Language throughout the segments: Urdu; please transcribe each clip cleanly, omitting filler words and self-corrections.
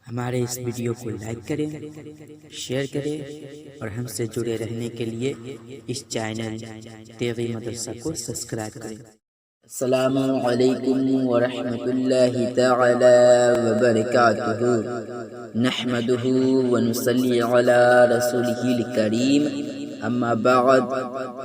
ہمارے اس ویڈیو کو لائک کریں، شیئر کریں اور ہم سے جڑے رہنے کے لیے اس چینل تیغی مدرسہ کو سبسکرائب کریں۔ السلام علیکم ورحمۃ اللہ تعالی وبرکاتہ، نحمده ونصلی علی رسولہ الکریم، اما بعد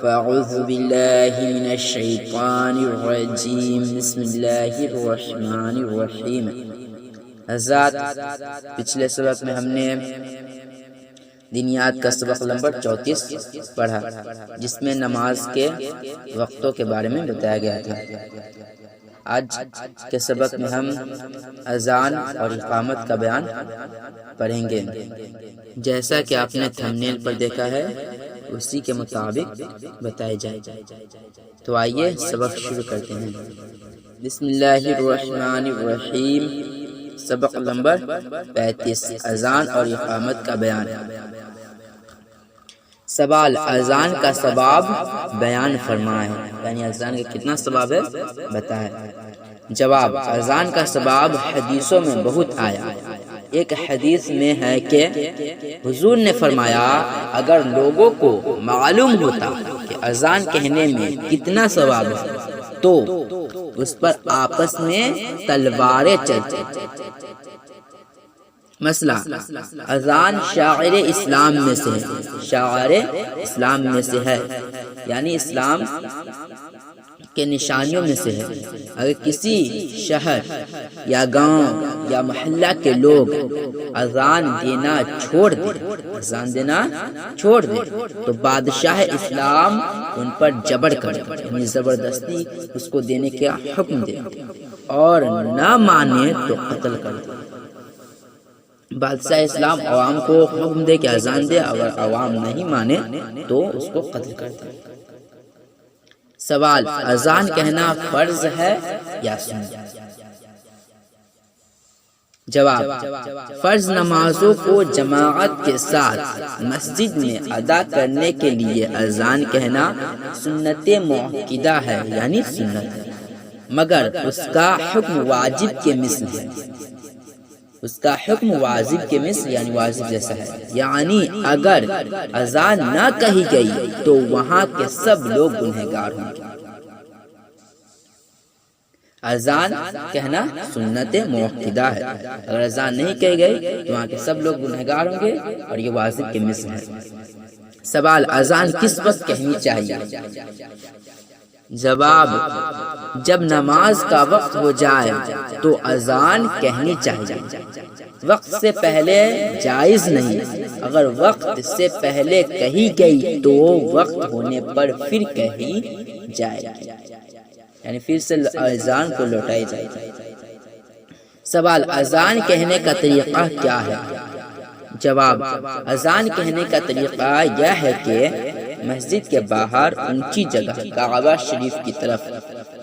فاعوذ باللہ من الشیطان الرجیم، بسم اللہ الرحمن الرحیم۔ حضرات، پچھلے سبق میں ہم نے دینیات کا سبق نمبر 34 پڑھا، جس میں نماز کے وقتوں کے بارے میں بتایا گیا تھا۔ آج کے سبق میں ہم اذان اور اقامت کا بیان پڑھیں گے۔ جیسا کہ آپ نے تھمبنیل پر دیکھا ہے اسی کے مطابق بتائے جائے۔ تو آئیے سبق شروع کرتے ہیں۔ بسم اللہ الرحمن الرحیم، سبق نمبر 35، اذان اور اقامت کا بیان۔ سوال، اذان کا ثواب بیان فرمائے، یعنی اذان کا کتنا ثواب ہے بتائیں۔ جواب، اذان کا ثواب حدیثوں میں بہت آیا۔ ایک حدیث میں ہے کہ حضور نے فرمایا، اگر لوگوں کو معلوم ہوتا کہ اذان کہنے میں کتنا ثواب ہے تو اس پر آپس میں تلواریں چلتی۔ مسئلہ، اذان شاعر اسلام میں سے ہے، شاعر اسلام میں سے ہے، یعنی اسلام کے نشانیوں میں سے ہے۔ اگر کسی شہر یا گاؤں یا محلہ کے لوگ اذان دینا چھوڑ دے تو بادشاہ اسلام ان پر جبر کرے، یعنی زبردستی اس کو دینے کا حکم دے، اور نہ مانے تو قتل کر دے۔ بادشاہ اسلام عوام کو حکم دے کہ اذان دے، اگر عوام نہیں مانے تو اس کو قتل کر دے۔ سوال، اذان کہنا فرض ہے یا سنت؟ جواب، فرض نمازوں کو جماعت کے ساتھ مسجد میں ادا کرنے کے لیے اذان کہنا سنت مؤکدہ ہے، یعنی سنت ہے، مگر اس کا حکم واجب کے مثل ہے۔ اس کا حکم واجب کے مثل یعنی واجب جیسا ہے، یعنی اگر اذان نہ کہی گئی تو وہاں کے سب لوگ گنہگار ہوں گے۔ اذان کہنا سنت مؤکدہ ہے، اگر اذان نہیں کہی گئی تو وہاں کے سب لوگ گنہگار ہوں گے اور یہ واجب کے مثل ہے۔ سوال، اذان کس وقت کہنی چاہیے؟ جواب، جب نماز کا وقت ہو جائے تو اذان کہنی چاہیے، وقت سے پہلے جائز نہیں۔ اگر وقت سے پہلے کہی گئی تو وقت ہونے پر پھر کہی جائے، یعنی پھر سے اذان کو لوٹائی جائے۔ سوال، اذان کہنے کا طریقہ کیا ہے؟ جواب، اذان کہنے کا طریقہ یہ ہے کہ مسجد کے باہر اونچی جگہ کعبہ شریف کی طرف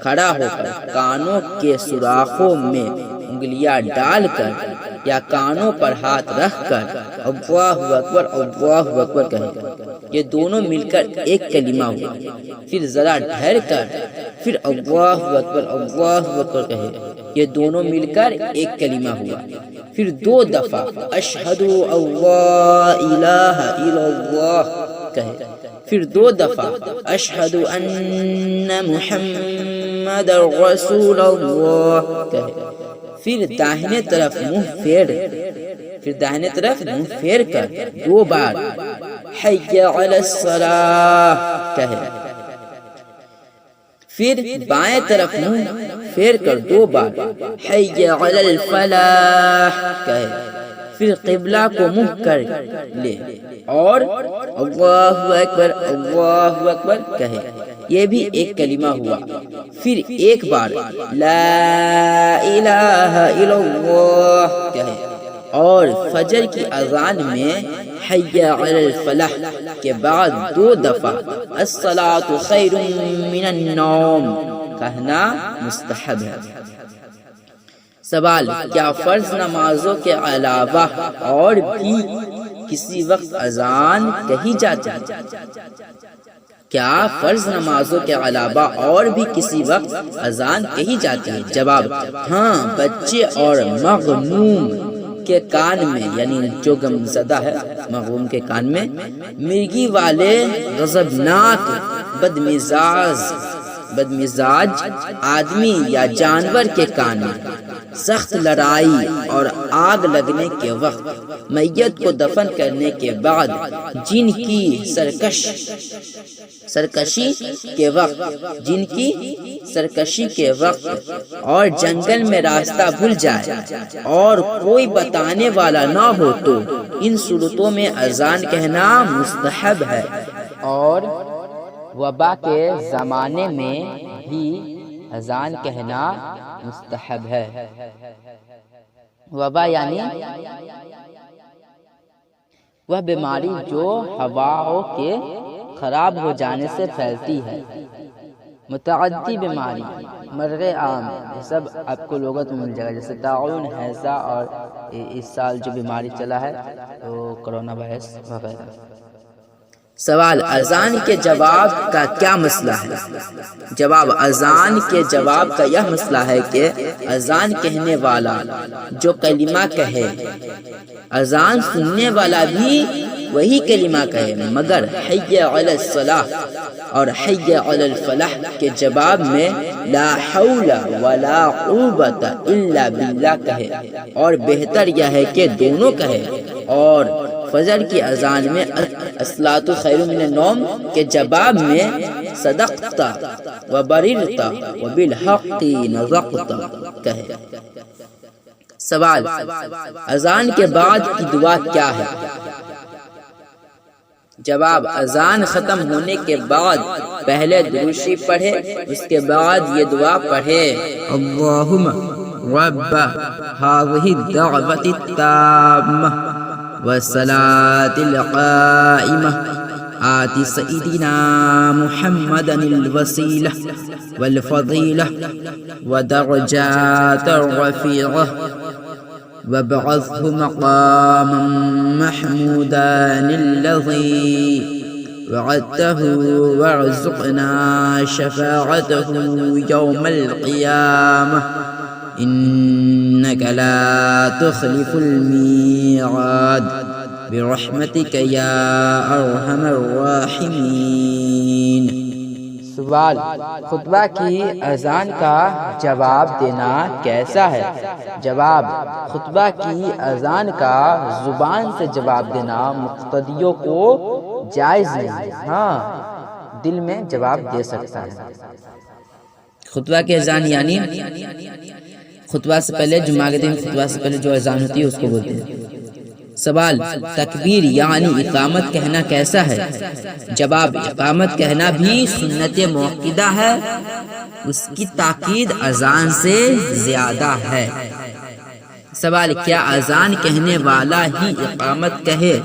کھڑا ہو کر کانوں کے سوراخوں میں انگلیاں ڈال کر یا کانوں پر ہاتھ رکھ کر اللہ اکبر اللہ اکبر کہیں، یہ دونوں مل کر ایک کلمہ ہوا۔ پھر ذرا ٹھہر کر پھر اللہ اکبر کہیں، یہ دونوں مل کر ایک کلمہ ہوا۔ پھر 2 دفعہ اشہد اللہ الہ الا اللہ کہے، پھر 2 دفعہ اشہد ان محمد رسول اللہ کہے، پھر داہنے طرف منہ پھیر کر 2 بار حی علی الصلاۃ کہے، پھر بائیں طرف منہ پھیر کر 2 بار حی علی الفلاح کہے، پھر قبلہ کو منہ کر لے اور اللہ اکبر کہے، یہ بھی ایک کلمہ ہوا۔ پھر 1 بار لا الہ الا اللہ کہے، اور فجر کی اذان میں حی علی الفلاح کے بعد 2 دفعہ الصلاۃ خیر من النوم کہنا مستحب ہے۔ سوال، کیا فرض نمازوں کے علاوہ اور بھی کسی وقت اذان کہی جاتی ہے؟ کیا فرض نمازوں کے علاوہ اور بھی کسی وقت اذان کہی جاتی ہے؟ جواب، ہاں، بچے اور مغموم کے کان میں، یعنی جو غم زدہ ہے مغموم کے کان میں، مرگی والے غضبناک بدمزاج آدمی یا جانور کے کان میں، سخت لڑائی اور آگ لگنے کے وقت، میت کو دفن کرنے کے بعد جن کی سرکشی کے وقت اور جنگل میں راستہ بھول جائے اور کوئی بتانے والا نہ ہو تو ان صورتوں میں اذان کہنا مستحب ہے۔ اور وبا کے زمانے میں بھی اذان کہنا مستحب ہے۔ وبا یعنی وہ بیماری جو ہواؤں کے خراب ہو جانے سے پھیلتی ہے، متعدی بیماری، مرغ عام، یہ سب آپ کو لغت میں مل جائے گا، جیسے طاعون، ہیضہ، اور اس سال جو بیماری چلا ہے تو کرونا وائرس وغیرہ۔ سوال: اذان کے جواب کا کیا مسئلہ ہے؟ جواب: اذان کے جواب کا یہ مسئلہ ہے کہ اذان کہنے والا جو کلمہ کہے، اذان سننے والا بھی وہی کلمہ کہے، مگر حی علی الصلاۃ اور حی علی الفلاح کے جواب میں لا حول ولا قوت الا باللہ کہے، اور بہتر یہ ہے کہ دونوں کہے۔ اور فجر کی اذان میں الصلاۃ خیر من النوم کے جواب میں صدقت وبررت وبالحق نطقت کہے۔ سوال: اذان کے بعد کی دعا کیا ہے؟ جواب: اذان ختم ہونے کے بعد پہلے درود شریف پڑھے، اس کے بعد یہ دعا پڑھے: اللہم رب هذه الدعوة التامة والصلاة القائمة آت سيدنا محمدا الوسيلة والفضيلة ودرجات الرفيعة وابعثه مقاما محمودا الذي وعدته وارزقنا شفاعته يوم القيامة إنك لا تخلف الميعاد برحمتك يا أرحم الراحمين۔ سوال: خطبہ کی اذان کا جواب دینا کیسا ہے؟ جواب: خطبہ کی اذان کا زبان سے جواب دینا مقتدیوں کو جائز نہیں، ہاں دل میں جواب دے سکتا ہے۔ خطبہ کی اذان یعنی خطبہ سے پہلے، جمعہ کے دن خطبہ سے پہلے جو اذان ہوتی ہے اس کو بولتے ہیں۔ سوال: تکبیر یعنی اقامت کہنا کیسا ہے؟ جواب: اقامت کہنا بھی سنت موقدہ ہے، اس کی تاکید اذان سے زیادہ ہے۔ سوال: کیا اذان کہنے والا ہی اقامت کہے،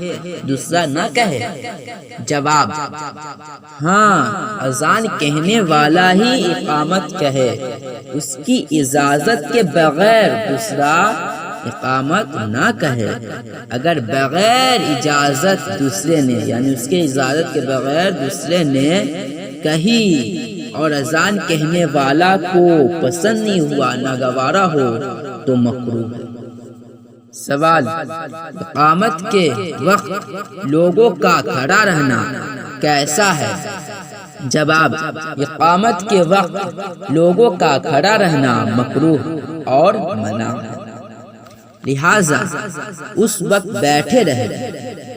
دوسرا نہ کہے؟ جواب: ہاں، اذان کہنے والا ہی اقامت کہے، اس کی اجازت کے بغیر دوسرا اقامت نہ کہے۔ اگر بغیر اجازت دوسرے نے، یعنی اس کے اجازت کے بغیر دوسرے نے کہی اور اذان کہنے والا کو پسند نہیں ہوا، ناگوارا ہو تو مکروہ ہے۔ سوال: اقامت کے وقت لوگوں کا کھڑا رہنا کیسا ہے؟ جواب: اقامت کے وقت لوگوں کا کھڑا رہنا مکروہ اور منع ہے، لہذا اس وقت بیٹھے رہے،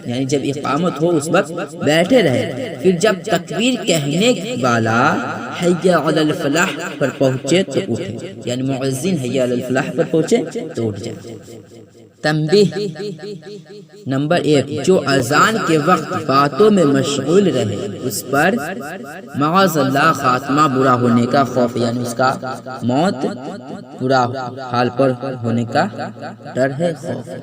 یعنی جب اقامت ہو اس وقت بیٹھے رہے، پھر جب تکبیر کہنے والا حی علی الفلاح پر پہنچے تو اٹھے، یعنی مؤذن حی علی الفلاح پر پہنچے تو اٹھ جائے۔ تنبیہ نمبر 1: جو اذان کے وقت باتوں میں مشغول رہے اس پر معاذ اللہ خاتمہ برا ہونے کا خوف، یعنی اس کا موت برا حال پر ہونے کا ڈر ہے، خوف ہے۔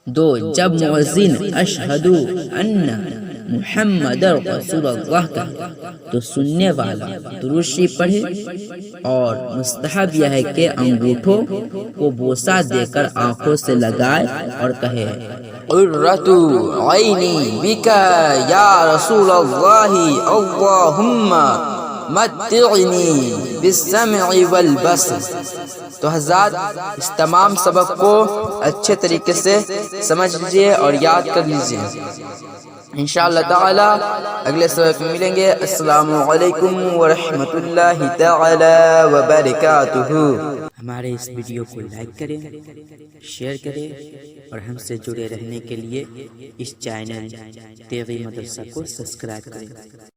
2: جب مؤذن اشہد ان محمد رسول اللہ کا تو سننے والا درود شریف پڑھے، اور مستحب یہ ہے کہ انگوٹھوں کو بوسہ دے کر آنکھوں سے لگائے اور کہے: قرۃ عینی بک یا رسول اللہ اللہم متعنی بالسمع والبصر۔ تو حضرات اس تمام سبق کو اچھے طریقے سے سمجھ لیجیے اور یاد کر لیجیے۔ انشاءاللہ تعالی اگلے سبق میں ملیں گے۔ السلام علیکم ورحمۃ اللہ تعالی وبرکاتہ۔ ہمارے اس ویڈیو کو لائک کریں، شیئر کریں اور ہم سے جڑے رہنے کے لیے اس چینل تیغی مدرسہ کو سبسکرائب کریں۔